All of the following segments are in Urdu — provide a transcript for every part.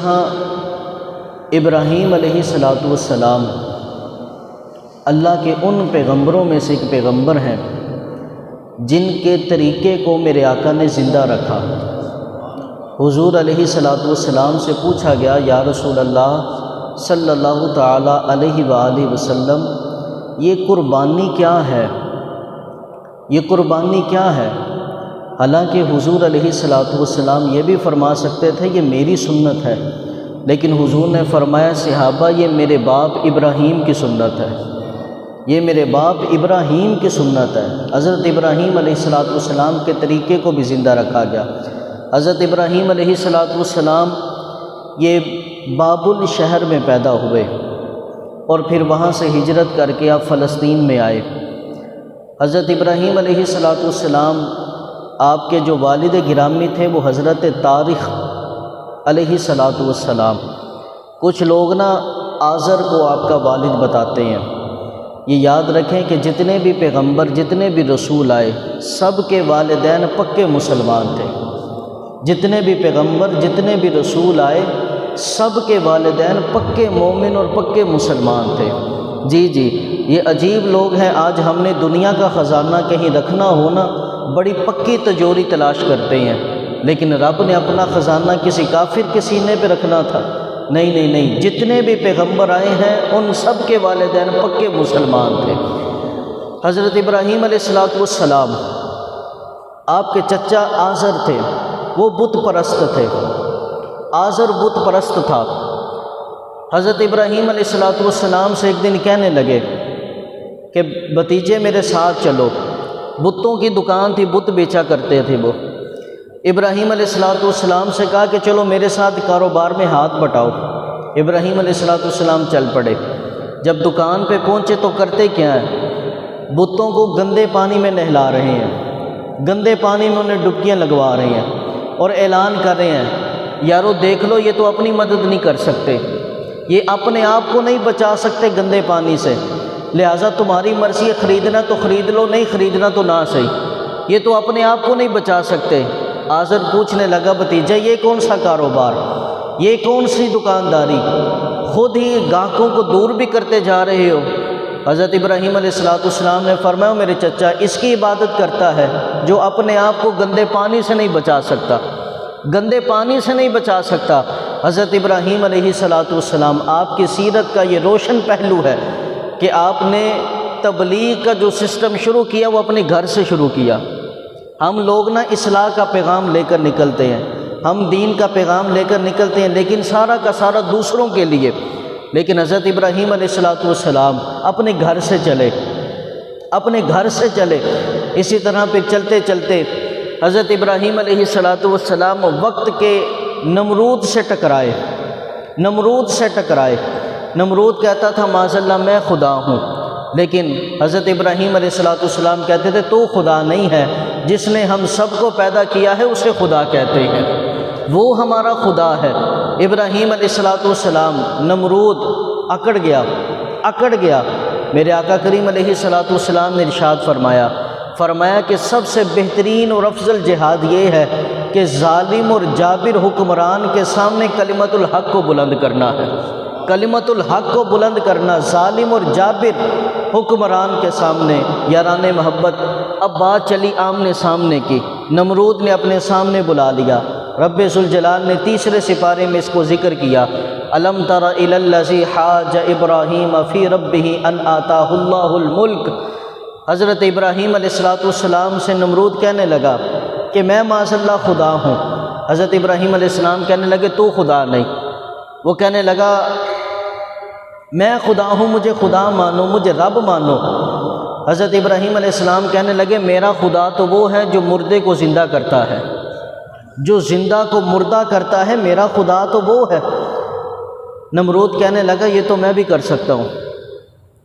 طرح ابراہیم علیہ السلام اللہ کے ان پیغمبروں میں سے ایک پیغمبر ہیں جن کے طریقے کو میرے آقا نے زندہ رکھا۔ حضور علیہ السلام سے پوچھا گیا یا رسول اللہ صلی اللہ تعالیٰ علیہ وآلہ وسلم، یہ قربانی کیا ہے؟ یہ قربانی کیا ہے؟ حالانکہ حضور علیہ السلام یہ بھی فرما سکتے تھے یہ میری سنت ہے، لیکن حضور نے فرمایا صحابہ یہ میرے باپ ابراہیم کی سنت ہے، یہ میرے باپ ابراہیم کی سنت ہے۔ حضرت ابراہیم علیہ السلام کے طریقے کو بھی زندہ رکھا گیا۔ حضرت ابراہیم علیہ السلام یہ بابل شہر میں پیدا ہوئے اور پھر وہاں سے ہجرت کر کے آپ فلسطین میں آئے۔ حضرت ابراہیم علیہ السلام آپ کے جو والد گرامی تھے وہ حضرت طارق علیہ السلام۔ کچھ لوگ آزر کو آپ کا والد بتاتے ہیں۔ یہ یاد رکھیں کہ جتنے بھی پیغمبر جتنے بھی رسول آئے سب کے والدین پکے مسلمان تھے۔ جتنے بھی پیغمبر جتنے بھی رسول آئے سب کے والدین پکے مومن اور پکے مسلمان تھے۔ جی یہ عجیب لوگ ہیں، آج ہم نے دنیا کا خزانہ کہیں رکھنا ہو نا بڑی پکی تجوری تلاش کرتے ہیں، لیکن رب نے اپنا خزانہ کسی کافر کے سینے پہ رکھنا تھا؟ نہیں، جتنے بھی پیغمبر آئے ہیں ان سب کے والدین پکے مسلمان تھے۔ حضرت ابراہیم علیہ السلام آپ کے چچا آزر تھے، وہ بت پرست تھے، آزر بت پرست تھا۔ حضرت ابراہیم علیہ السلام سے ایک دن کہنے لگے کہ بھتیجے میرے ساتھ چلو۔ بتوں کی دکان تھی، بت بیچا کرتے تھے وہ۔ ابراہیم علیہ السلام سے کہا کہ چلو میرے ساتھ کاروبار میں ہاتھ بٹاؤ۔ ابراہیم علیہ السلام چل پڑے۔ جب دکان پہ پہنچے تو کرتے کیا ہیں؟ بتوں کو گندے پانی میں نہلا رہے ہیں، گندے پانی میں انہیں ڈبکیاں لگوا رہے ہیں اور اعلان کر رہے ہیں یارو دیکھ لو یہ تو اپنی مدد نہیں کر سکتے، یہ اپنے آپ کو نہیں بچا سکتے گندے پانی سے، لہٰذا تمہاری مرضی ہے، خریدنا تو خرید لو، نہیں خریدنا تو نہ صحیح، یہ تو اپنے آپ کو نہیں بچا سکتے۔ آزر پوچھنے لگا بھتیجا یہ کون سا کاروبار، یہ کون سی دکانداری، خود ہی گاہکوں کو دور بھی کرتے جا رہے ہو؟ حضرت ابراہیم علیہ السلام نے فرمایا میرے چچا اس کی عبادت کرتا ہے جو اپنے آپ کو گندے پانی سے نہیں بچا سکتا، گندے پانی سے نہیں بچا سکتا۔ حضرت ابراہیم علیہ السلام آپ کی سیرت کا یہ روشن پہلو ہے کہ آپ نے تبلیغ کا جو سسٹم شروع کیا وہ اپنے گھر سے شروع کیا۔ ہم لوگ اصلاح کا پیغام لے کر نکلتے ہیں، ہم دین کا پیغام لے کر نکلتے ہیں، لیکن سارا کا سارا دوسروں کے لیے، لیکن حضرت ابراہیم علیہ السلام اپنے گھر سے چلے، اپنے گھر سے چلے۔ اسی طرح پھر چلتے چلتے حضرت ابراہیم علیہ السلام وقت کے نمرود سے ٹکرائے، نمرود سے ٹکرائے۔ نمرود کہتا تھا معاذ اللہ میں خدا ہوں، لیکن حضرت ابراہیم علیہ السلام کہتے تھے تو خدا نہیں ہے، جس نے ہم سب کو پیدا کیا ہے اسے خدا کہتے ہیں، وہ ہمارا خدا ہے۔ ابراہیم علیہ السلام نمرود اکڑ گیا۔ میرے آقا کریم علیہ السلام نے ارشاد فرمایا کہ سب سے بہترین اور افضل جہاد یہ ہے کہ ظالم اور جابر حکمران کے سامنے کلمت الحق کو بلند کرنا ہے، کلمت الحق کو بلند کرنا، ظالم اور جابر حکمران کے سامنے۔ یاران محبت اب بات چلی آمنے سامنے کی، نمرود نے اپنے سامنے بلا لیا۔ رب ذوالجلال نے تیسرے سپارے میں اس کو ذکر کیا، الم تر الی الذی حاج ابراہیم فی ربہ ان آتاہ اللہ الملک۔ حضرت ابراہیم علیہ السلام سے نمرود کہنے لگا کہ میں معاذ اللہ خدا ہوں۔ حضرت ابراہیم علیہ السلام کہنے لگے تو خدا نہیں۔ وہ کہنے لگا میں خدا ہوں، مجھے خدا مانو، مجھے رب مانو۔ حضرت ابراہیم علیہ السلام کہنے لگے میرا خدا تو وہ ہے جو مردے کو زندہ کرتا ہے، جو زندہ کو مردہ کرتا ہے، میرا خدا تو وہ ہے۔ نمرود کہنے لگا یہ تو میں بھی کر سکتا ہوں،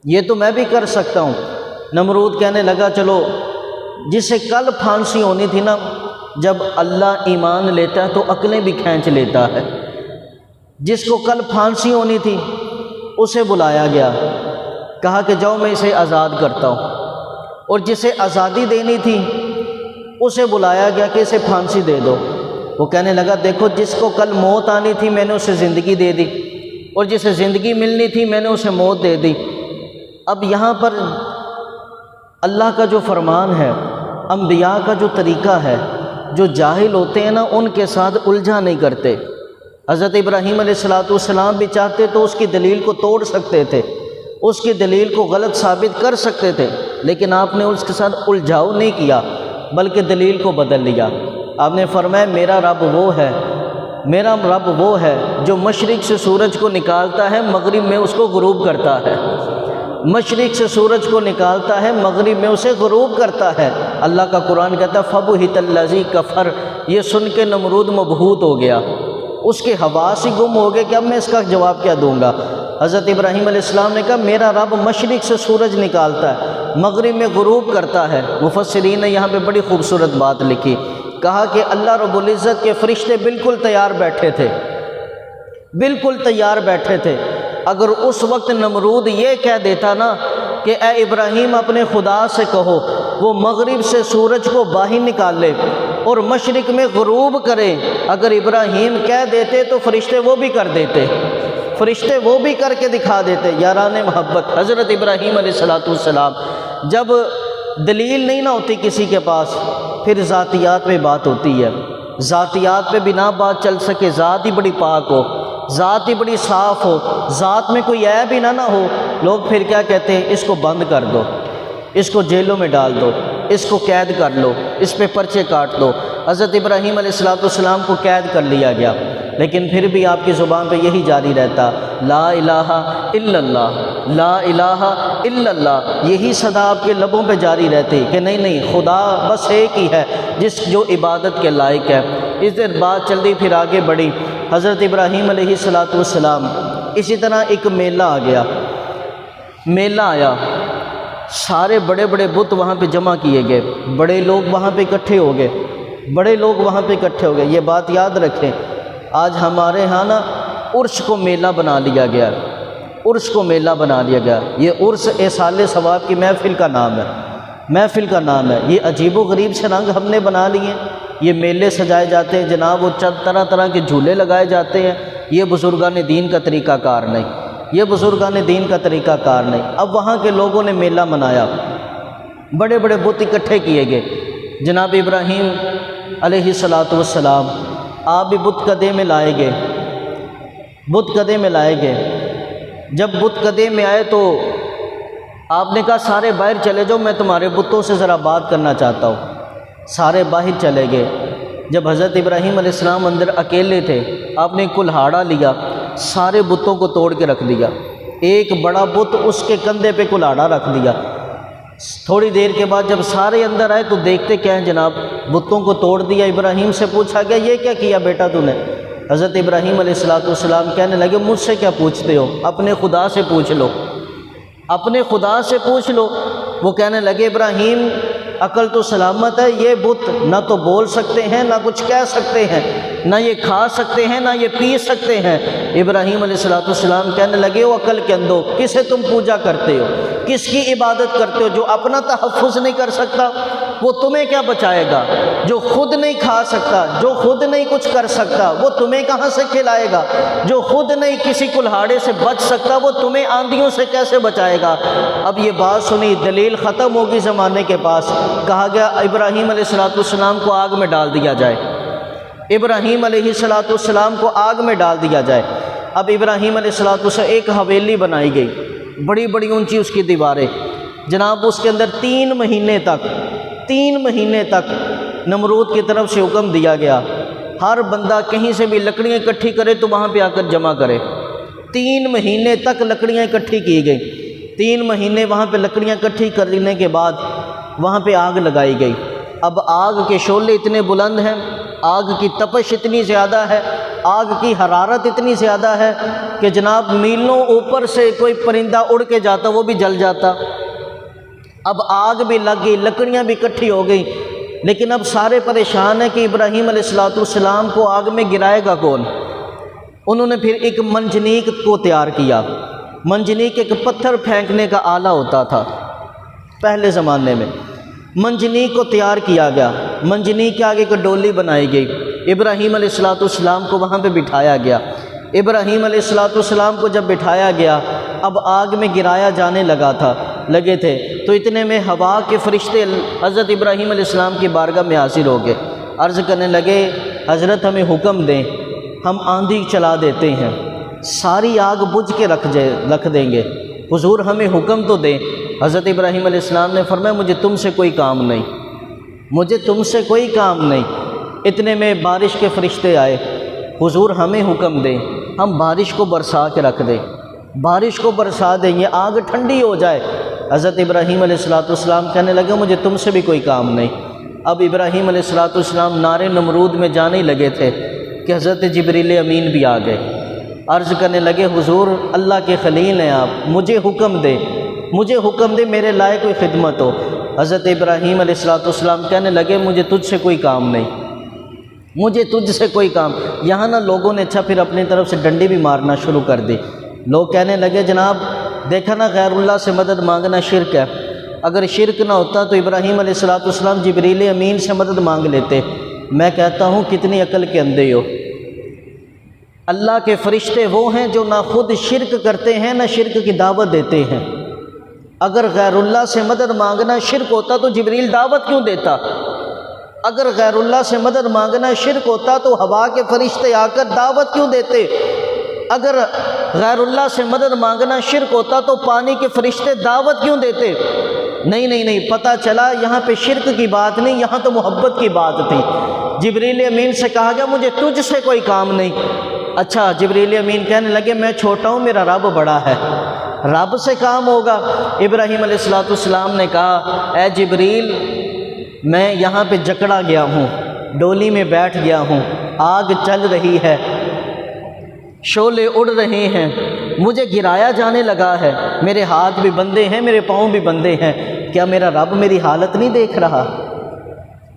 یہ تو میں بھی کر سکتا ہوں۔ نمرود کہنے لگا چلو جسے کل پھانسی ہونی تھی نا، جب اللہ ایمان لیتا ہے تو عقلیں بھی کھینچ لیتا ہے، جس کو کل پھانسی ہونی تھی اسے بلایا گیا، کہا کہ جاؤ میں اسے آزاد کرتا ہوں، اور جسے آزادی دینی تھی اسے بلایا گیا کہ اسے پھانسی دے دو۔ وہ کہنے لگا دیکھو جس کو کل موت آنی تھی میں نے اسے زندگی دے دی، اور جسے زندگی ملنی تھی میں نے اسے موت دے دی۔ اب یہاں پر اللہ کا جو فرمان ہے، انبیاء کا جو طریقہ ہے، جو جاہل ہوتے ہیں نا ان کے ساتھ الجھا نہیں کرتے۔ حضرت ابراہیم علیہ السلام بھی چاہتے تو اس کی دلیل کو توڑ سکتے تھے، اس کی دلیل کو غلط ثابت کر سکتے تھے، لیکن آپ نے اس کے ساتھ الجھاؤ نہیں کیا بلکہ دلیل کو بدل لیا۔ آپ نے فرمایا میرا رب وہ ہے جو مشرق سے سورج کو نکالتا ہے مغرب میں اس کو غروب کرتا ہے، مشرق سے سورج کو نکالتا ہے مغرب میں اسے غروب کرتا ہے۔ اللہ کا قرآن کہتا ہے فَبُہِتَ الَّذِي کَفَرَ، یہ سن کے نمرود مبہوت ہو گیا، اس کے حواس ہی گم ہو گئے کہ اب میں اس کا جواب کیا دوں گا۔ حضرت ابراہیم علیہ السلام نے کہا میرا رب مشرق سے سورج نکالتا ہے مغرب میں غروب کرتا ہے۔ مفسرین نے یہاں پہ بڑی خوبصورت بات لکھی، کہا کہ اللہ رب العزت کے فرشتے بالکل تیار بیٹھے تھے، بالکل تیار بیٹھے تھے۔ اگر اس وقت نمرود یہ کہہ دیتا نا کہ اے ابراہیم اپنے خدا سے کہو وہ مغرب سے سورج کو باہر نکال لے اور مشرق میں غروب کرے، اگر ابراہیم کہہ دیتے تو فرشتے وہ بھی کر دیتے، فرشتے وہ بھی کر کے دکھا دیتے۔ یاران محبت، حضرت ابراہیم علیہ السلام جب دلیل نہیں نہ ہوتی کسی کے پاس، پھر ذاتیات پہ بات ہوتی ہے، ذاتیات پہ بنا بات چل سکے، ذات ہی بڑی پاک ہو، ذات ہی بڑی صاف ہو، ذات میں کوئی عیب ہی نہ ہو، لوگ پھر کیا کہتے ہیں اس کو بند کر دو، اس کو جیلوں میں ڈال دو، اس کو قید کر لو، اس پہ پرچے کاٹ دو۔ حضرت ابراہیم علیہ السلام کو قید کر لیا گیا، لیکن پھر بھی آپ کی زبان پہ یہی جاری رہتا لا الہ الا اللہ، لا الہ الا اللہ، یہی صدا آپ کے لبوں پہ جاری رہتی کہ نہیں خدا بس ایک ہی ہے جس جو عبادت کے لائق ہے۔ اس دیر بات چلتی پھر آگے بڑھی، حضرت ابراہیم علیہ السلام اسی طرح ایک میلہ آ گیا، میلہ آیا، سارے بڑے بڑے بت وہاں پہ جمع کیے گئے، بڑے لوگ وہاں پہ اکٹھے ہو گئے، بڑے لوگ وہاں پہ اکٹھے ہو گئے۔ یہ بات یاد رکھیں، آج ہمارے ہاں نا عرس کو میلہ بنا لیا گیا، عرس کو میلہ بنا لیا گیا۔ یہ عرس ایصال ثواب کی محفل کا نام ہے، محفل کا نام ہے۔ یہ عجیب و غریب سے رنگ ہم نے بنا لیے، یہ میلے سجائے جاتے ہیں جناب، وہ طرح طرح کے جھولے لگائے جاتے ہیں۔ یہ بزرگان دین کا طریقہ کار نہیں، یہ بزرگان دین کا طریقہ کار نہیں۔ اب وہاں کے لوگوں نے میلہ منایا، بڑے بڑے بت اکٹھے کیے گئے، جناب ابراہیم علیہ السلام آپ بھی بت کدے میں لائے گئے، بت کدے میں لائے گئے۔ جب بت کدے میں آئے تو آپ نے کہا سارے باہر چلے جاؤ، میں تمہارے بتوں سے ذرا بات کرنا چاہتا ہوں۔ سارے باہر چلے گئے۔ جب حضرت ابراہیم علیہ السلام اندر اکیلے تھے، آپ نے کلہاڑا لیا، سارے بتوں کو توڑ کے رکھ دیا، ایک بڑا بت اس کے کندھے پہ کلہاڑا رکھ دیا۔ تھوڑی دیر کے بعد جب سارے اندر آئے تو دیکھتے کیا ہیں جناب، بتوں کو توڑ دیا۔ ابراہیم سے پوچھا گیا یہ کیا کیا بیٹا تو نے؟ حضرت ابراہیم علیہ السلام کہنے لگے مجھ سے کیا پوچھتے ہو، اپنے خدا سے پوچھ لو، اپنے خدا سے پوچھ لو۔ وہ کہنے لگے ابراہیم عقل تو سلامت ہے، یہ بت نہ تو بول سکتے ہیں، نہ کچھ کہہ سکتے ہیں، نہ یہ کھا سکتے ہیں، نہ یہ پی سکتے ہیں۔ ابراہیم علیہ السلام کہنے لگے وہ عقل کے اندھو، کسے تم پوجا کرتے ہو، کس کی عبادت کرتے ہو؟ جو اپنا تحفظ نہیں کر سکتا وہ تمہیں کیا بچائے گا؟ جو خود نہیں کھا سکتا، جو خود نہیں کچھ کر سکتا وہ تمہیں کہاں سے کھلائے گا؟ جو خود نہیں کسی کلہاڑے سے بچ سکتا وہ تمہیں آندھیوں سے کیسے بچائے گا؟ اب یہ بات سنی، دلیل ختم ہوگی زمانے کے پاس۔ کہا گیا ابراہیم علیہ السلام کو آگ میں ڈال دیا جائے، ابراہیم علیہ السلام کو آگ میں ڈال دیا جائے۔ اب ابراہیم علیہ السلام ایک حویلی بنائی گئی، بڑی بڑی اونچی اس کی دیواریں، جناب اس کے اندر 3 مہینے تک نمرود کی طرف سے حکم دیا گیا ہر بندہ کہیں سے بھی لکڑیاں اکٹھی کرے تو وہاں پہ آ کر جمع کرے۔ 3 مہینے تک لکڑیاں اکٹھی کی گئی، 3 مہینے وہاں پہ لکڑیاں اکٹھی کرنے کے بعد وہاں پہ آگ لگائی گئی۔ اب آگ کے شعلے اتنے بلند ہیں، آگ کی تپش اتنی زیادہ ہے، آگ کی حرارت اتنی زیادہ ہے کہ جناب میلوں اوپر سے کوئی پرندہ اڑ کے جاتا وہ بھی جل جاتا۔ اب آگ بھی لگ گئی، لکڑیاں بھی اکٹھی ہو گئی، لیکن اب سارے پریشان ہیں کہ ابراہیم علیہ السلام کو آگ میں گرائے گا کون؟ انہوں نے پھر ایک منجنیق کو تیار کیا۔ منجنیق ایک پتھر پھینکنے کا آلہ ہوتا تھا پہلے زمانے میں، منجنیق کو تیار کیا گیا۔ منجنیق کے آگے ایک ڈولی بنائی گئی، ابراہیم علیہ السلام کو وہاں پہ بٹھایا گیا۔ ابراہیم علیہ السلام کو جب بٹھایا گیا، اب آگ میں گرایا جانے لگے تھے، تو اتنے میں ہوا کے فرشتے حضرت ابراہیم علیہ السلام کی بارگاہ میں حاضر ہو گئے، عرض کرنے لگے حضرت ہمیں حکم دیں، ہم آندھی چلا دیتے ہیں، ساری آگ بجھ کے رکھ دیں گے، حضور ہمیں حکم تو دیں۔ حضرت ابراہیم علیہ السلام نے فرمایا مجھے تم سے کوئی کام نہیں، مجھے تم سے کوئی کام نہیں۔ اتنے میں بارش کے فرشتے آئے، حضور ہمیں حکم دیں، ہم بارش کو برسا کے رکھ دیں، بارش کو برسا دیں، یہ آگ ٹھنڈی ہو جائے۔ حضرت ابراہیم علیہ السلام کہنے لگے مجھے تم سے بھی کوئی کام نہیں۔ اب ابراہیم علیہ السلام نارے نمرود میں جانے لگے تھے کہ حضرت جبریل امین بھی آ گئے، عرض کرنے لگے حضور اللہ کے خلیل ہیں آپ، مجھے حکم دے، مجھے حکم دے، میرے لائق کوئی خدمت ہو۔ حضرت ابراہیم علیہ السلام کہنے لگے مجھے تجھ سے کوئی کام نہیں، مجھے تجھ سے کوئی کام۔ یہاں نا لوگوں نے اچھا پھر اپنی طرف سے ڈنڈی بھی مارنا شروع کر دی۔ لوگ کہنے لگے جناب دیکھا نا غیر اللہ سے مدد مانگنا شرک ہے، اگر شرک نہ ہوتا تو ابراہیم علیہ السلام جبریل امین سے مدد مانگ لیتے۔ میں کہتا ہوں کتنی عقل کے اندھے ہو، اللہ کے فرشتے وہ ہیں جو نہ خود شرک کرتے ہیں نہ شرک کی دعوت دیتے ہیں۔ اگر غیر اللہ سے مدد مانگنا شرک ہوتا تو جبریل دعوت کیوں دیتا؟ اگر غیر اللہ سے مدد مانگنا شرک ہوتا تو ہوا کے فرشتے آ کر دعوت کیوں دیتے؟ اگر غیر اللہ سے مدد مانگنا شرک ہوتا تو پانی کے فرشتے دعوت کیوں دیتے؟ نہیں، پتہ چلا یہاں پہ شرک کی بات نہیں، یہاں تو محبت کی بات تھی۔ جبریل امین سے کہا گیا مجھے تجھ سے کوئی کام نہیں۔ اچھا جبریل امین کہنے لگے میں چھوٹا ہوں، میرا رب بڑا ہے، رب سے کام ہوگا۔ ابراہیم علیہ السلام نے کہا اے جبریل میں یہاں پہ جکڑا گیا ہوں، ڈولی میں بیٹھ گیا ہوں، آگ چل رہی ہے، شعلے اڑ رہے ہیں، مجھے گرایا جانے لگا ہے، میرے ہاتھ بھی بندھے ہیں، میرے پاؤں بھی بندھے ہیں، کیا میرا رب میری حالت نہیں دیکھ رہا؟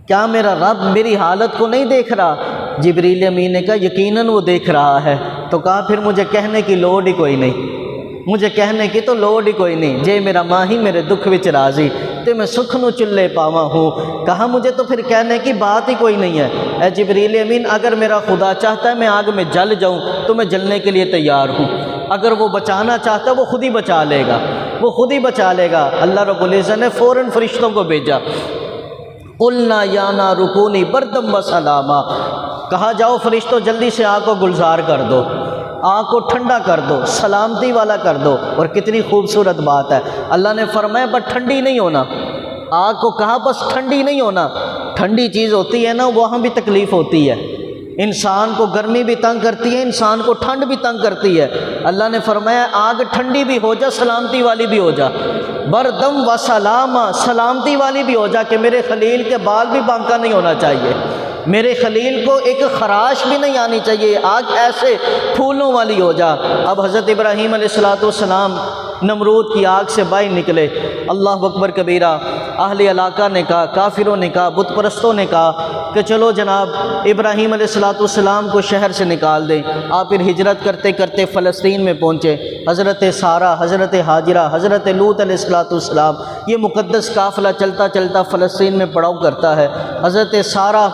کیا میرا رب میری حالت کو نہیں دیکھ رہا؟ جبریل امین نے کہا یقیناً وہ دیکھ رہا ہے۔ تو کہا پھر مجھے کہنے کی لوڑ ہی کوئی نہیں، مجھے کہنے کی تو لوڑ ہی کوئی نہیں، جے میرا ماہی میرے دکھ وچ راضی تے میں سکھ نو چلے پاواں ہوں۔ کہا مجھے تو پھر کہنے کی بات ہی کوئی نہیں ہے۔ اے جبریل امین اگر میرا خدا چاہتا ہے میں آگ میں جل جاؤں تو میں جلنے کے لیے تیار ہوں، اگر وہ بچانا چاہتا ہے وہ خود ہی بچا لے گا، وہ خود ہی بچا لے گا۔ اللہ رب العزت نے فوراً فرشتوں کو بھیجا، قلنا یا نار کونی بردم و سلاما، کہا جاؤ فرشتوں جلدی سے آگ کو گلزار کر دو، آگ کو ٹھنڈا کر دو، سلامتی والا کر دو۔ اور کتنی خوبصورت بات ہے، اللہ نے فرمایا بس ٹھنڈی نہیں ہونا، آگ کو کہا بس ٹھنڈی نہیں ہونا، ٹھنڈی چیز ہوتی ہے نا وہاں بھی تکلیف ہوتی ہے، انسان کو گرمی بھی تنگ کرتی ہے، انسان کو ٹھنڈ بھی تنگ کرتی ہے۔ اللہ نے فرمایا آگ ٹھنڈی بھی ہو جا، سلامتی والی بھی ہو جا، بردم و سلاما، سلامتی والی بھی ہو جا کہ میرے خلیل کے بال بھی بانکا نہیں ہونا چاہیے، میرے خلیل کو ایک خراش بھی نہیں آنی چاہیے، آگ ایسے پھولوں والی ہو جا۔ اب حضرت ابراہیم علیہ السلام نمرود کی آگ سے باہر نکلے، اللہ اکبر کبیرہ۔ اہل علاقہ نے کہا، کافروں نے کہا، بت پرستوں نے کہا کہ چلو جناب ابراہیم علیہ السلام کو شہر سے نکال دیں۔ آپ پھر ہجرت کرتے کرتے فلسطین میں پہنچے، حضرت سارہ، حضرت ہاجرہ، حضرت لوط علیہ السلام، یہ مقدس قافلہ چلتا چلتا فلسطین میں پڑاؤ کرتا ہے۔ حضرت سارہ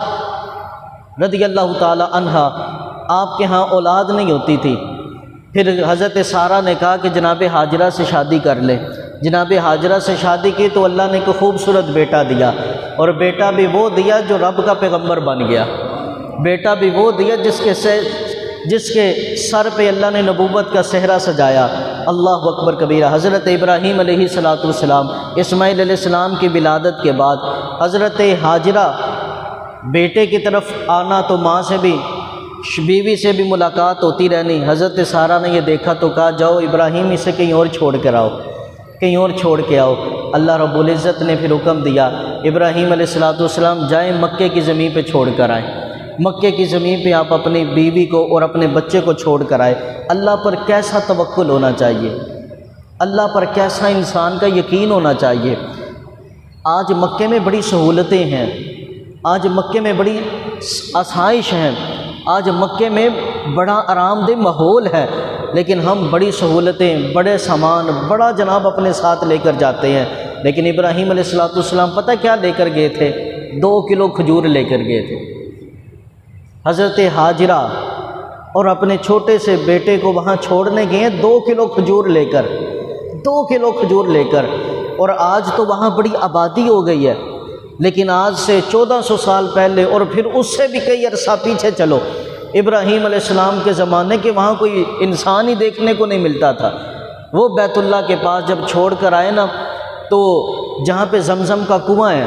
رضی اللہ تعالی عنہا آپ کے ہاں اولاد نہیں ہوتی تھی، پھر حضرت سارہ نے کہا کہ جناب ہاجرہ سے شادی کر لیں۔ جناب ہاجرہ سے شادی کی تو اللہ نے ایک خوبصورت بیٹا دیا، اور بیٹا بھی وہ دیا جو رب کا پیغمبر بن گیا، بیٹا بھی وہ دیا جس کے سر پہ اللہ نے نبوت کا صحرا سجایا۔ اللہ اکبر کبیرہ۔ حضرت ابراہیم علیہ السلام اسماعیل علیہ السلام کی ولادت کے بعد حضرت ہاجرہ بیٹے کی طرف آنا تو ماں سے بھی بیوی سے بھی ملاقات ہوتی رہنی۔ حضرت سارہ نے یہ دیکھا تو کہا جاؤ ابراہیم اسے کہیں اور چھوڑ کر آؤ، کہیں اور چھوڑ کے آؤ۔ اللہ رب العزت نے پھر حکم دیا ابراہیم علیہ السلام جائیں مکے کی زمین پہ چھوڑ کر آئیں، مکے کی زمین پہ آپ اپنی بیوی کو اور اپنے بچے کو چھوڑ کر آئے۔ اللہ پر کیسا توکل ہونا چاہیے، اللہ پر کیسا انسان کا یقین ہونا چاہیے۔ آج مکے میں بڑی سہولتیں ہیں، آج مکے میں بڑی آسائش ہیں، آج مکے میں بڑا آرام دہ ماحول ہے، لیکن ہم بڑی سہولتیں، بڑے سامان، بڑا جناب اپنے ساتھ لے کر جاتے ہیں۔ لیکن ابراہیم علیہ السلام پتہ کیا لے کر گئے تھے؟ 2 کلو کھجور لے کر گئے تھے، حضرت حاجرہ اور اپنے چھوٹے سے بیٹے کو وہاں چھوڑنے گئے 2 کلو کھجور لے کر، 2 کلو کھجور لے کر، اور آج تو وہاں بڑی آبادی ہو گئی ہے، لیکن آج سے 1400 سال پہلے اور پھر اس سے بھی کئی عرصہ پیچھے چلو، ابراہیم علیہ السلام کے زمانے کے وہاں کوئی انسان ہی دیکھنے کو نہیں ملتا تھا۔ وہ بیت اللہ کے پاس جب چھوڑ کر آئے نا، تو جہاں پہ زمزم کا کنواں ہے،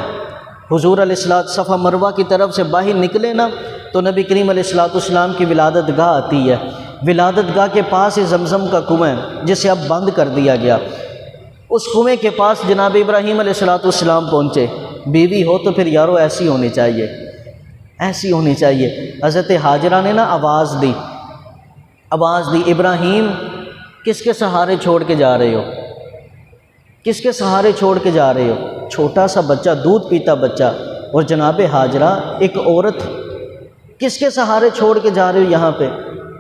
حضور علیہ الصلوۃ صفا مروہ کی طرف سے باہر نکلے نا، تو نبی کریم علیہ الصلوۃ والسلام کی ولادت گاہ آتی ہے، ولادت گاہ کے پاس ہی زمزم کا کنواں ہے جسے اب بند کر دیا گیا۔ اس کنویں کے پاس جناب ابراہیم علیہ الصلوۃ والسلام پہنچے۔ بیوی ہو تو پھر یارو ایسی ہونی چاہیے، ایسی ہونی چاہیے۔ حضرت حاجرہ نے نا آواز دی، ابراہیم کس کے سہارے چھوڑ کے جا رہے ہو؟ کس کے سہارے چھوڑ کے جا رہے ہو؟ چھوٹا سا بچہ، دودھ پیتا بچہ، اور جناب حاجرہ ایک عورت، کس کے سہارے چھوڑ کے جا رہے ہو یہاں پہ؟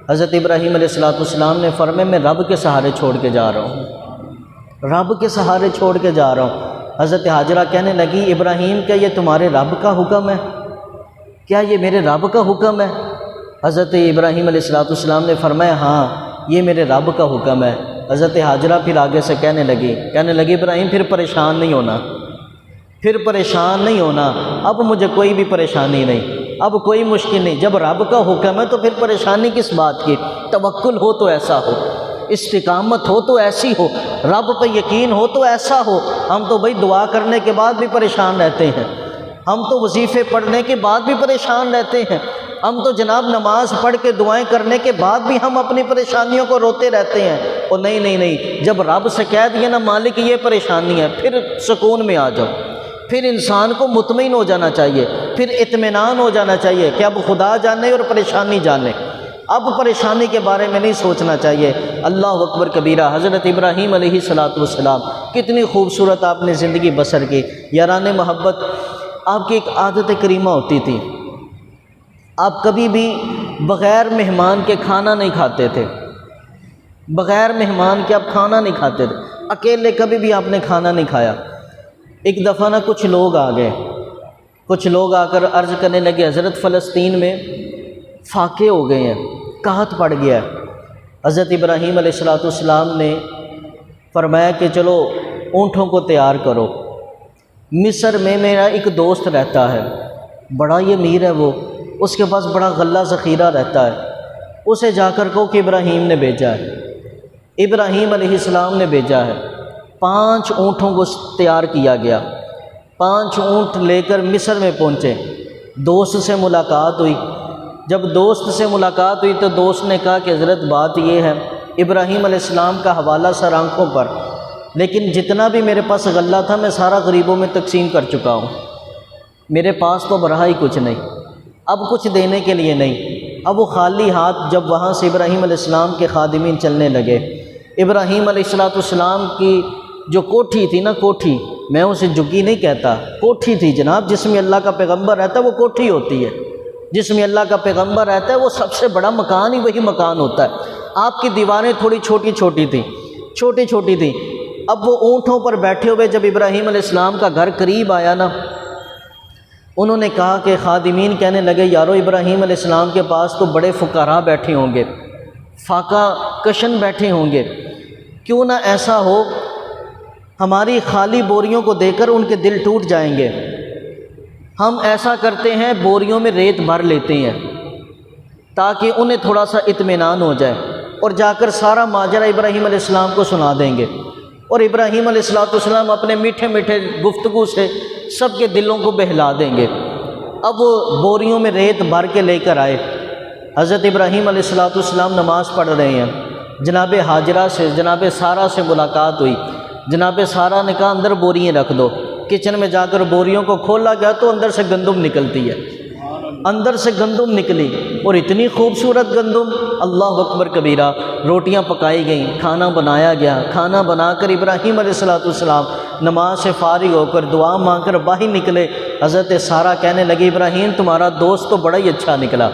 حضرت ابراہیم علیہ الصلوۃ والسلام نے فرمایا میں رب کے سہارے چھوڑ کے جا رہا ہوں، رب کے سہارے چھوڑ کے جا رہا ہوں۔ حضرت حاجرہ کہنے لگی ابراہیم کیا یہ تمہارے رب کا حکم ہے؟ کیا یہ میرے رب کا حکم ہے؟ حضرت ابراہیم علیہ الصلوۃ والسلام نے فرمایا ہاں یہ میرے رب کا حکم ہے۔ حضرت حاجرہ پھر آگے سے کہنے لگی ابراہیم پھر پریشان نہیں ہونا، پھر پریشان نہیں ہونا، اب مجھے کوئی بھی پریشانی نہیں، اب کوئی مشکل نہیں، جب رب کا حکم ہے تو پھر پریشانی کس بات کی؟ توکل ہو تو ایسا ہو، استقامت ہو تو ایسی ہو، رب پہ یقین ہو تو ایسا ہو۔ ہم تو بھائی دعا کرنے کے بعد بھی پریشان رہتے ہیں، ہم تو وظیفے پڑھنے کے بعد بھی پریشان رہتے ہیں، ہم تو جناب نماز پڑھ کے دعائیں کرنے کے بعد بھی ہم اپنی پریشانیوں کو روتے رہتے ہیں۔ اور نہیں، جب رب سے کہہ دیا نا مالک یہ پریشانی ہے، پھر سکون میں آ جاؤ، پھر انسان کو مطمئن ہو جانا چاہیے، پھر اطمینان ہو جانا چاہیے کہ اب خدا جانے اور پریشانی جانے، اب پریشانی کے بارے میں نہیں سوچنا چاہیے۔ اللہ اکبر کبیرہ۔ حضرت ابراہیم علیہ الصلوۃ والسلام کتنی خوبصورت آپ نے زندگی بسر کی۔ یاران محبت، آپ کی ایک عادت کریمہ ہوتی تھی، آپ کبھی بھی بغیر مہمان کے کھانا نہیں کھاتے تھے، بغیر مہمان کے آپ کھانا نہیں کھاتے تھے، اکیلے کبھی بھی آپ نے کھانا نہیں کھایا۔ ایک دفعہ نا کچھ لوگ آ گئے، کچھ لوگ آ کر عرض کرنے لگے حضرت فلسطین میں فاقے ہو گئے ہیں، قحط پڑ گیا ہے۔ حضرت ابراہیم علیہ الصلوۃ والسلام نے فرمایا کہ چلو اونٹوں کو تیار کرو۔ مصر میں میرا ایک دوست رہتا ہے، بڑا ہی امیر ہے، وہ اس کے پاس بڑا غلہ ذخیرہ رہتا ہے، اسے جا کر کہو کہ ابراہیم نے بھیجا ہے، ابراہیم علیہ السلام نے بھیجا ہے۔ 5 اونٹوں کو تیار کیا گیا، 5 اونٹ لے کر مصر میں پہنچے۔ دوست سے ملاقات ہوئی، جب دوست سے ملاقات ہوئی تو دوست نے کہا کہ حضرت بات یہ ہے، ابراہیم علیہ السلام کا حوالہ سر آنکھوں پر، لیکن جتنا بھی میرے پاس غلہ تھا میں سارا غریبوں میں تقسیم کر چکا ہوں، میرے پاس تو رہا ہی کچھ نہیں، اب کچھ دینے کے لیے نہیں۔ اب وہ خالی ہاتھ جب وہاں سے ابراہیم علیہ السلام کے خادمین چلنے لگے، ابراہیم علیہ السلام کی جو کوٹھی تھی نا، کوٹھی، میں اسے جھگی نہیں کہتا، کوٹھی تھی جناب، جس میں اللہ کا پیغمبر رہتا ہے وہ کوٹھی ہوتی ہے، جس میں اللہ کا پیغمبر رہتا ہے وہ سب سے بڑا مکان ہی وہی مکان ہوتا ہے۔ آپ کی دیواریں تھوڑی چھوٹی چھوٹی تھیں۔ اب وہ اونٹوں پر بیٹھے ہوئے جب ابراہیم علیہ السلام کا گھر قریب آیا نا، انہوں نے کہا کہ خادمین کہنے لگے یارو ابراہیم علیہ السلام کے پاس تو بڑے فقراء بیٹھے ہوں گے، فاقہ کشن بیٹھے ہوں گے، کیوں نہ ایسا ہو ہماری خالی بوریوں کو دے کر ان کے دل ٹوٹ جائیں گے، ہم ایسا کرتے ہیں بوریوں میں ریت بھر لیتے ہیں تاکہ انہیں تھوڑا سا اطمینان ہو جائے، اور جا کر سارا ماجرا ابراہیم علیہ السلام کو سنا دیں گے، اور ابراہیم علیہ السلام اپنے میٹھے میٹھے گفتگو سے سب کے دلوں کو بہلا دیں گے۔ اب وہ بوریوں میں ریت بھر کے لے کر آئے، حضرت ابراہیم علیہ السلام نماز پڑھ رہے ہیں، جناب حاجرہ سے، جناب سارہ سے ملاقات ہوئی، جناب سارہ نے کہا اندر بوریاں رکھ دو۔ کچن میں جا کر بوریوں کو کھولا گیا تو اندر سے گندم نکلتی ہے، اندر سے گندم نکلی، اور اتنی خوبصورت گندم، اللہ اکبر کبیرہ۔ روٹیاں پکائی گئیں، کھانا بنایا گیا، کھانا بنا کر ابراہیم علیہ السلام نماز سے فارغ ہو کر دعا مانگ کر باہر نکلے۔ حضرت سارہ کہنے لگی ابراہیم تمہارا دوست تو بڑا ہی اچھا نکلا،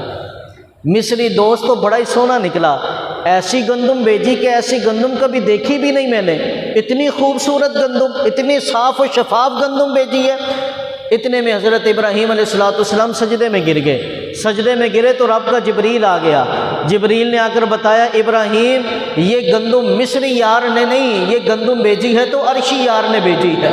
مصری دوست تو بڑا ہی سونا نکلا، ایسی گندم بھیجی کہ ایسی گندم کبھی دیکھی بھی نہیں میں نے، اتنی خوبصورت گندم، اتنی صاف و شفاف گندم بھیجی ہے۔ اتنے میں حضرت ابراہیم علیہ السلام سجدے میں گر گئے، سجدے میں گرے تو رب کا جبریل آ گیا، جبریل نے آ کر بتایا ابراہیم یہ گندم مصری یار نے نہیں، یہ گندم بھیجی ہے تو عرشی یار نے بھیجی ہے،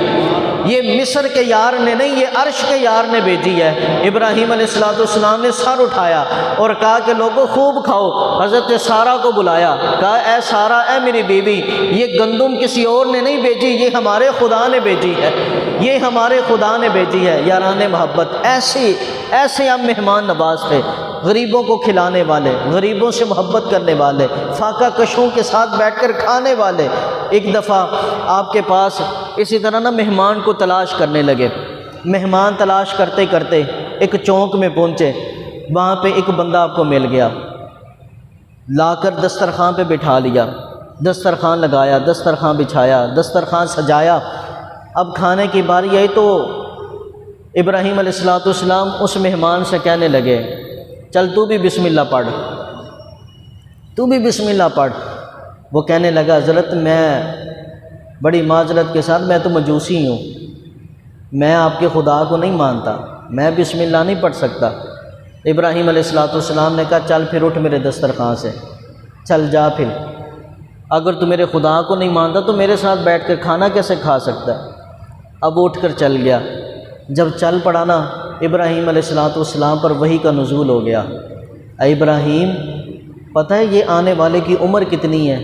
یہ مصر کے یار نے نہیں، یہ عرش کے یار نے بھیجی ہے۔ ابراہیم علیہ السلام نے سر اٹھایا اور کہا کہ لوگوں خوب کھاؤ۔ حضرت سارہ کو بلایا، کہا اے سارہ، اے میری بیوی، یہ گندم کسی اور نے نہیں بھیجی، یہ ہمارے خدا نے بھیجی ہے، یہ ہمارے خدا نے بھیجی ہے۔ یاران محبت، ایسے ہم مہمان نواز تھے، غریبوں کو کھلانے والے، غریبوں سے محبت کرنے والے، فاقہ کشوں کے ساتھ بیٹھ کر کھانے والے۔ ایک دفعہ آپ کے پاس اسی طرح نا مہمان کو تلاش کرنے لگے، مہمان تلاش کرتے کرتے ایک چونک میں پہنچے، وہاں پہ ایک بندہ آپ کو مل گیا، لا کر دسترخوان پہ بٹھا لیا، دسترخوان لگایا، دسترخوان بچھایا، دسترخوان سجایا۔ اب کھانے کی باری آئی تو ابراہیم علیہ السلام اس مہمان سے کہنے لگے چل تو بھی بسم اللہ پڑھ، تو بھی بسم اللہ پڑھ۔ وہ کہنے لگا حضرت میں بڑی معذرت کے ساتھ میں تو مجوسی ہوں، میں آپ کے خدا کو نہیں مانتا، میں بسم اللہ نہیں پڑھ سکتا۔ ابراہیم علیہ السلام نے کہا چل پھر اٹھ میرے دسترخوان سے، چل جا پھر، اگر تو میرے خدا کو نہیں مانتا تو میرے ساتھ بیٹھ کر کھانا کیسے کھا سکتا ہے۔ اب اٹھ کر چل گیا، جب چل پڑا نا ابراہیم علیہ السلام پر وحی کا نزول ہو گیا۔ اے ابراہیم پتہ ہے یہ آنے والے کی عمر کتنی ہے؟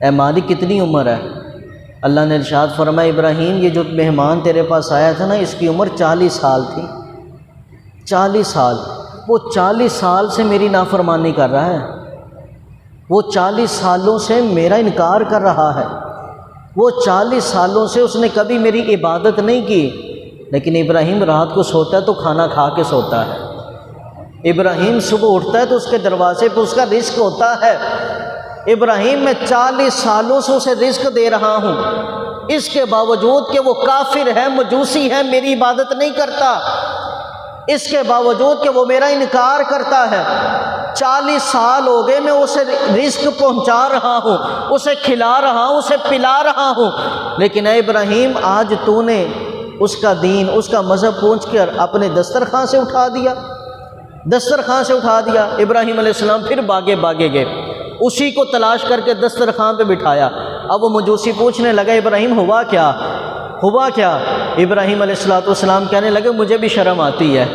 اے مالک کتنی عمر ہے؟ اللہ نے ارشاد فرمایا ابراہیم یہ جو مہمان تیرے پاس آیا تھا نا اس کی عمر 40 سال تھی، 40 سال، وہ 40 سال سے میری نافرمانی کر رہا ہے، وہ 40 سالوں سے میرا انکار کر رہا ہے، وہ 40 سالوں سے اس نے کبھی میری عبادت نہیں کی، لیکن ابراہیم رات کو سوتا ہے تو کھانا کھا کے سوتا ہے، ابراہیم صبح اٹھتا ہے تو اس کے دروازے پہ اس کا رزق ہوتا ہے۔ ابراہیم میں 40 سالوں سے اسے رزق دے رہا ہوں، اس کے باوجود کہ وہ کافر ہے، مجوسی ہے، میری عبادت نہیں کرتا، اس کے باوجود کہ وہ میرا انکار کرتا ہے۔ 40 سال ہو گئے میں اسے رزق پہنچا رہا ہوں، اسے کھلا رہا ہوں، اسے پلا رہا ہوں، لیکن اے ابراہیم آج تو نے اس کا دین، اس کا مذہب پہنچ کر اپنے دسترخوان سے اٹھا دیا، دسترخوان سے اٹھا دیا۔ ابراہیم علیہ السلام پھر باغے گئے، اسی کو تلاش کر کے دسترخوان پہ بٹھایا۔ اب وہ مجوسی پوچھنے لگا ابراہیم ہوا کیا، ہوا کیا؟ ابراہیم علیہ السلام کہنے لگے مجھے بھی شرم آتی ہے،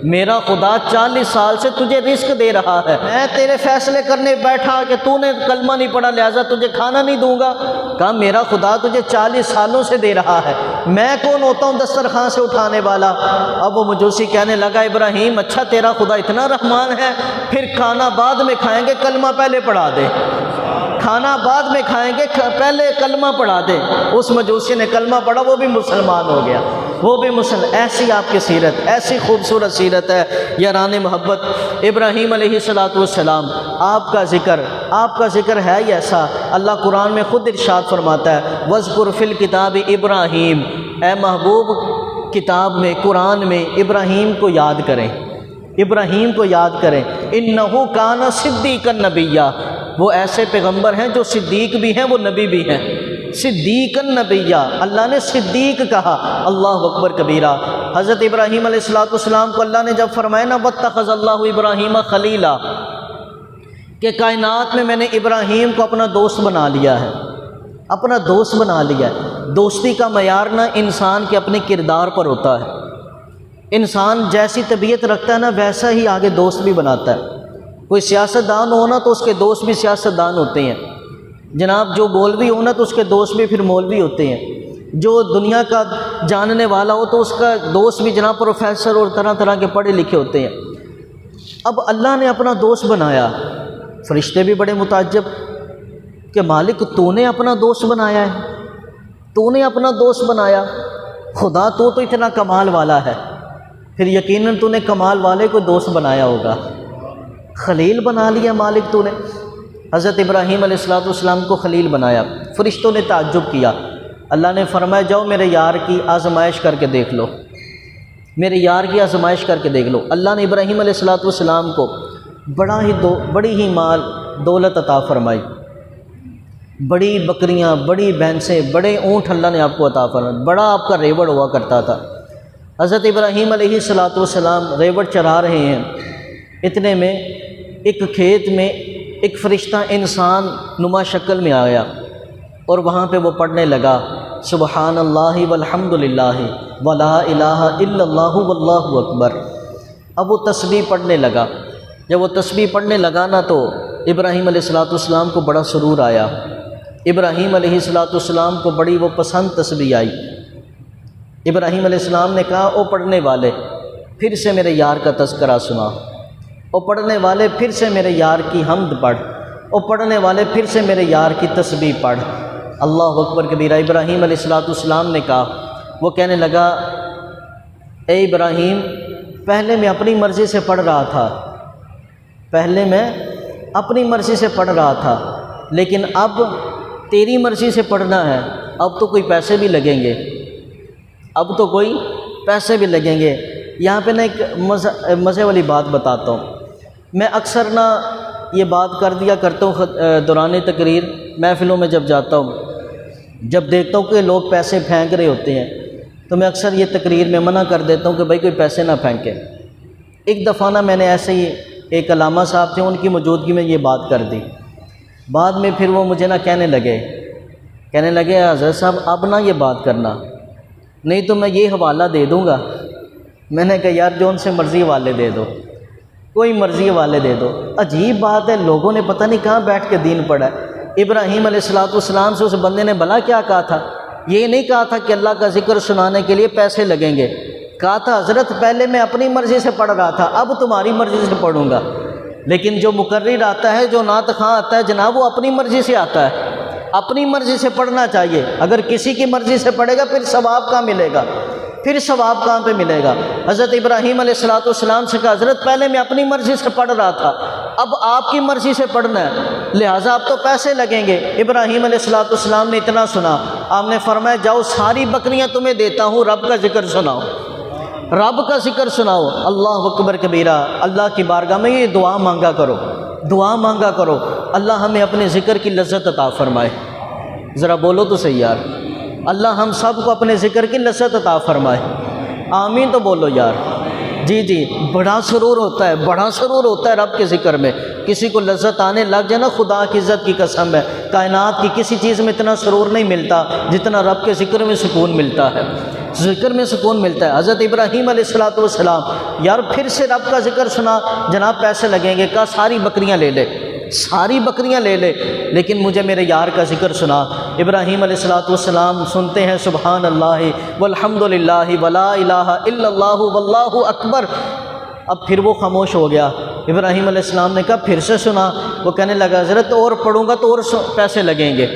میرا خدا 40 سال سے تجھے رزق دے رہا ہے، میں تیرے فیصلے کرنے بیٹھا کہ تو نے کلمہ نہیں پڑھا لہٰذا تجھے کھانا نہیں دوں گا۔ کہا میرا خدا تجھے 40 سالوں سے دے رہا ہے، میں کون ہوتا ہوں دسترخوان سے اٹھانے والا؟ اب وہ مجوسی کہنے لگا ابراہیم اچھا تیرا خدا اتنا رحمان ہے، پھر کھانا بعد میں کھائیں گے، کلمہ پہلے پڑھا دے، کھانا بعد میں کھائیں گے، پہلے کلمہ پڑھا دے۔ اس مجوسی نے کلمہ پڑھا، وہ بھی مسلمان ہو گیا، وہ بھی مسلمان۔ ایسی آپ کی سیرت، ایسی خوبصورت سیرت ہے یاران محبت۔ ابراہیم علیہ السلام، آپ کا ذکر ہے ہی ایسا، اللہ قرآن میں خود ارشاد فرماتا ہے وَاذْكُرْ فِي الْكِتَابِ ابراہیم، اے محبوب کتاب میں، قرآن میں ابراہیم کو یاد کریں، ابراہیم کو یاد کریں، اِنَّهُ كَانَ صِدِّيقًا نَبِيًّا، وہ ایسے پیغمبر ہیں جو صدیق بھی ہیں، وہ نبی بھی ہیں، صدیقاً نبیہ، اللہ نے صدیق کہا، اللہ اکبر کبیرہ۔ حضرت ابراہیم علیہ السلام کو اللہ نے جب فرمایا نا وَاتَّخَذَ اللَّهُ إِبْرَاهِيمَ خَلِيلًا، کہ کائنات میں میں نے ابراہیم کو اپنا دوست بنا لیا ہے، اپنا دوست بنا لیا ہے۔ دوستی کا معیار نہ انسان کے اپنے کردار پر ہوتا ہے، انسان جیسی طبیعت رکھتا ہے نا ویسا ہی آگے دوست بھی بناتا ہے۔ کوئی سیاستدان ہونا تو اس کے دوست بھی سیاستدان ہوتے ہیں، جناب جو مولوی ہونا تو اس کے دوست بھی پھر مولوی ہوتے ہیں، جو دنیا کا جاننے والا ہو تو اس کا دوست بھی جناب پروفیسر اور طرح طرح کے پڑھے لکھے ہوتے ہیں۔ اب اللہ نے اپنا دوست بنایا، فرشتے بھی بڑے متعجب کہ مالک تو نے اپنا دوست بنایا ہے، تو نے اپنا دوست بنایا، خدا تو اتنا کمال والا ہے، پھر یقیناً تو نے کمال والے کو دوست بنایا ہوگا، خلیل بنا لیا مالک تو نے۔ حضرت ابراہیم علیہ السلام کو خلیل بنایا، فرشتوں نے تعجب کیا، اللہ نے فرمایا جاؤ میرے یار کی آزمائش کر کے دیکھ لو، میرے یار کی آزمائش کر کے دیکھ لو۔ اللہ نے ابراہیم علیہ السلام کو بڑی ہی مال دولت عطا فرمائی، بڑی بکریاں، بڑی بھینسیں، بڑے اونٹ اللہ نے آپ کو عطا فرمائے، بڑا آپ کا ریوڑ ہوا کرتا تھا۔ حضرت ابراہیم علیہ السلام ریوڑ چرا رہے ہیں، اتنے میں ایک کھیت میں ایک فرشتہ انسان نما شکل میں آیا اور وہاں پہ وہ پڑھنے لگا سبحان اللہ والحمد للہ ولا الہ الا اللہ واللہ اکبر۔ اب وہ تسبیح پڑھنے لگا، جب وہ تسبیح پڑھنے لگا نا تو ابراہیم علیہ السلام کو بڑا سرور آیا۔ ابراہیم علیہ السلام کو بڑی وہ پسند تسبیح آئی۔ ابراہیم علیہ السلام نے کہا او پڑھنے والے پھر سے میرے یار کا تذکرہ سنا، او پڑھنے والے پھر سے میرے یار کی حمد پڑھ، او پڑھنے والے پھر سے میرے یار کی تسبیح پڑھ۔ اللہ اکبر کبیرہ۔ ابراہیم علیہ السلام نے کہا، وہ کہنے لگا اے ابراہیم پہلے میں اپنی مرضی سے پڑھ رہا تھا، پہلے میں اپنی مرضی سے پڑھ رہا تھا، لیکن اب تیری مرضی سے پڑھنا ہے، اب تو کوئی پیسے بھی لگیں گے، اب تو کوئی پیسے بھی لگیں گے۔ یہاں پہ نا ایک مزے والی بات بتاتا ہوں۔ میں اکثر نا یہ بات کر دیا کرتا ہوں دوران تقریر، محفلوں میں جب جاتا ہوں، جب دیکھتا ہوں کہ لوگ پیسے پھینک رہے ہوتے ہیں تو میں اکثر یہ تقریر میں منع کر دیتا ہوں کہ بھائی کوئی پیسے نہ پھینکے۔ ایک دفعہ نا میں نے ایسے ہی ایک علامہ صاحب تھے، ان کی موجودگی میں یہ بات کر دی، بعد میں پھر وہ مجھے نا کہنے لگے حضرت صاحب اب نہ یہ بات کرنا، نہیں تو میں یہ حوالہ دے دوں گا۔ میں نے کہا یار جو ان سے مرضی حوالے دے دو، کوئی مرضی حوالے دے دو۔ عجیب بات ہے، لوگوں نے پتہ نہیں کہاں بیٹھ کے دین پڑھا ہے۔ ابراہیم علیہ السلام سے اس بندے نے بھلا کیا کہا تھا؟ یہ نہیں کہا تھا کہ اللہ کا ذکر سنانے کے لیے پیسے لگیں گے، کہا تھا حضرت پہلے میں اپنی مرضی سے پڑھ رہا تھا، اب تمہاری مرضی سے پڑھوں گا۔ لیکن جو مقرر آتا ہے، جو نعت خواں آتا ہے جناب، وہ اپنی مرضی سے آتا ہے، اپنی مرضی سے پڑھنا چاہیے۔ اگر کسی کی مرضی سے پڑھے گا پھر ثواب کہاں ملے گا؟ پھر ثواب کہاں پہ ملے گا؟ حضرت ابراہیم علیہ السلام سے کہا حضرت پہلے میں اپنی مرضی سے پڑھ رہا تھا، اب آپ کی مرضی سے پڑھنا ہے، لہٰذا اب تو پیسے لگیں گے۔ ابراہیم علیہ السلام نے اتنا سنا، آپ نے فرمایا جاؤ ساری بکریاں تمہیں دیتا ہوں، رب کا ذکر سناؤ، رب کا ذکر سناؤ۔ اللہ اکبر کبیرہ۔ اللہ کی بارگاہ میں یہ دعا مانگا کرو، دعا مانگا کرو، اللہ ہمیں اپنے ذکر کی لذت عطا فرمائے۔ ذرا بولو تو صحیح یار، اللہ ہم سب کو اپنے ذکر کی لذت عطا فرمائے۔ آمین تو بولو یار۔ جی بڑا سرور ہوتا ہے، بڑا سرور ہوتا ہے رب کے ذکر میں۔ کسی کو لذت آنے لگ جائے نا، خدا کی عزت کی قسم ہے، کائنات کی کسی چیز میں اتنا سرور نہیں ملتا جتنا رب کے ذکر میں سکون ملتا ہے، ذکر میں سکون ملتا ہے۔ حضرت ابراہیم علیہ السلام یار پھر سے رب کا ذکر سنا، جناب پیسے لگیں گے، کہا ساری بکریاں لے لے، ساری بکریاں لے لے، لیکن مجھے میرے یار کا ذکر سنا۔ ابراہیم علیہ السلام سنتے ہیں سبحان اللہ والحمد للہ ولا الہ الا اللہ واللہ اکبر۔ اب پھر وہ خاموش ہو گیا۔ ابراہیم علیہ السلام نے کہا پھر سے سنا، وہ کہنے لگا حضرت اور پڑھوں گا تو اور پیسے لگیں گے۔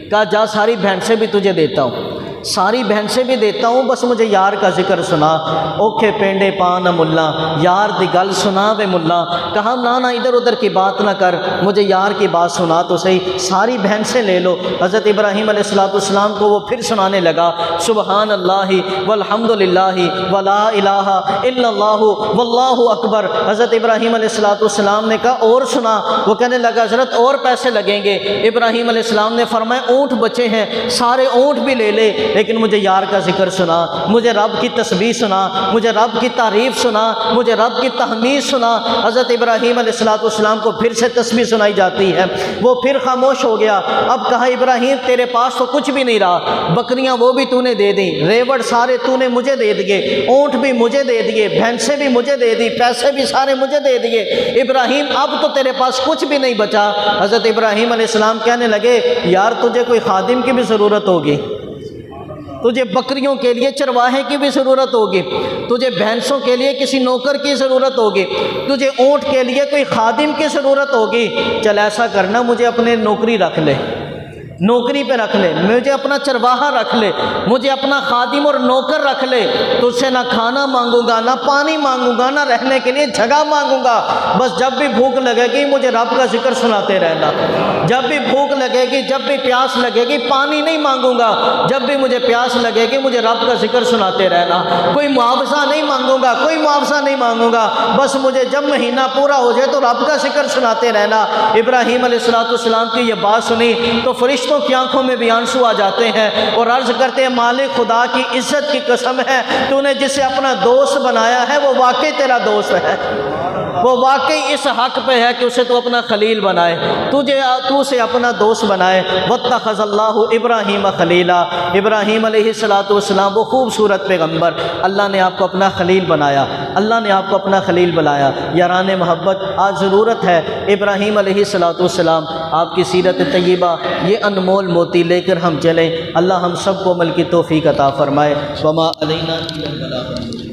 کہا جا ساری بھینسیں بھی تجھے دیتا ہوں، ساری بھینسیں بھی دیتا ہوں، بس مجھے یار کا ذکر سنا۔ اوکھے پینڈے پان ملا، یار دی گل سنا وے ملا۔ کہا نہ ادھر ادھر کی بات نہ کر، مجھے یار کی بات سنا تو صحیح، ساری بھینسیں لے لو۔ حضرت ابراہیم علیہ السلام کو وہ پھر سنانے لگا سبحان اللہ والحمد للہ ولا الہ الا اللہ واللہ اکبر۔ حضرت ابراہیم علیہ السلام نے کہا اور سنا، وہ کہنے لگا حضرت اور پیسے لگیں گے۔ ابراہیم علیہ السلام نے فرمایا اونٹ بچے ہیں، سارے اونٹ بھی لے لے، لیکن مجھے یار کا ذکر سنا، مجھے رب کی تسبیح سنا، مجھے رب کی تعریف سنا، مجھے رب کی تحمید سنا۔ حضرت ابراہیم علیہ السلام کو پھر سے تسبیح سنائی جاتی ہے، وہ پھر خاموش ہو گیا۔ اب کہا ابراہیم تیرے پاس تو کچھ بھی نہیں رہا، بکریاں وہ بھی تو نے دے دی، ریوڑ سارے تو نے مجھے دے دیے، اونٹ بھی مجھے دے دیے، بھینسیں بھی مجھے دے دی، پیسے بھی سارے مجھے دے دیے، ابراہیم اب تو تیرے پاس کچھ بھی نہیں بچا۔ حضرت ابراہیم علیہ السلام کہنے لگے یار تجھے کوئی خادم کی بھی ضرورت ہوگی، تجھے بکریوں کے لیے چرواہے کی بھی ضرورت ہوگی، تجھے بھینسوں کے لیے کسی نوکر کی ضرورت ہوگی، تجھے اونٹ کے لیے کوئی خادم کی ضرورت ہوگی۔ چل ایسا کرنا مجھے اپنے نوکری رکھ لے، نوکری پہ رکھ لے، مجھے اپنا چرواہا رکھ لے، مجھے اپنا خادم اور نوکر رکھ لے، تجھ سے نہ کھانا مانگوں گا، نہ پانی مانگوں گا، نہ رہنے کے لیے جگہ مانگوں گا، بس جب بھی بھوک لگے گی مجھے رب کا ذکر سناتے رہنا، جب بھی بھوک لگے گی، جب بھی پیاس لگے گی، پانی نہیں مانگوں گا، جب بھی مجھے پیاس لگے گی مجھے رب کا ذکر سناتے رہنا، کوئی معاوضہ نہیں مانگوں گا، کوئی معاوضہ نہیں مانگوں گا، بس مجھے جب مہینہ پورا ہو جائے تو رب کا ذکر سناتے رہنا۔ ابراہیم علیہ السلام کی یہ بات سنی تو فرشتے فرشتوں کی آنکھوں میں بھی آنسو آ جاتے ہیں اور عرض کرتے ہیں مالک خدا کی عزت کی قسم ہے تو نے جسے اپنا دوست بنایا ہے وہ واقعی تیرا دوست ہے، وہ واقعی اس حق پہ ہے کہ اسے تو اپنا خلیل بنائے، تو اسے اپنا دوست بنائے۔ واتخذ اللہ ابراہیم خلیلا، ابراہیم علیہ السلام وہ خوبصورت پیغمبر، اللہ نے آپ کو اپنا خلیل بنایا، اللہ نے آپ کو اپنا خلیل بنایا۔ یاران محبت، آج ضرورت ہے ابراہیم علیہ السلام آپ کی سیرت طیبہ، یہ انمول موتی لے کر ہم چلیں۔ اللہ ہم سب کو عمل کی توفیق عطا فرمائے۔ وما علینا الا البلاغ۔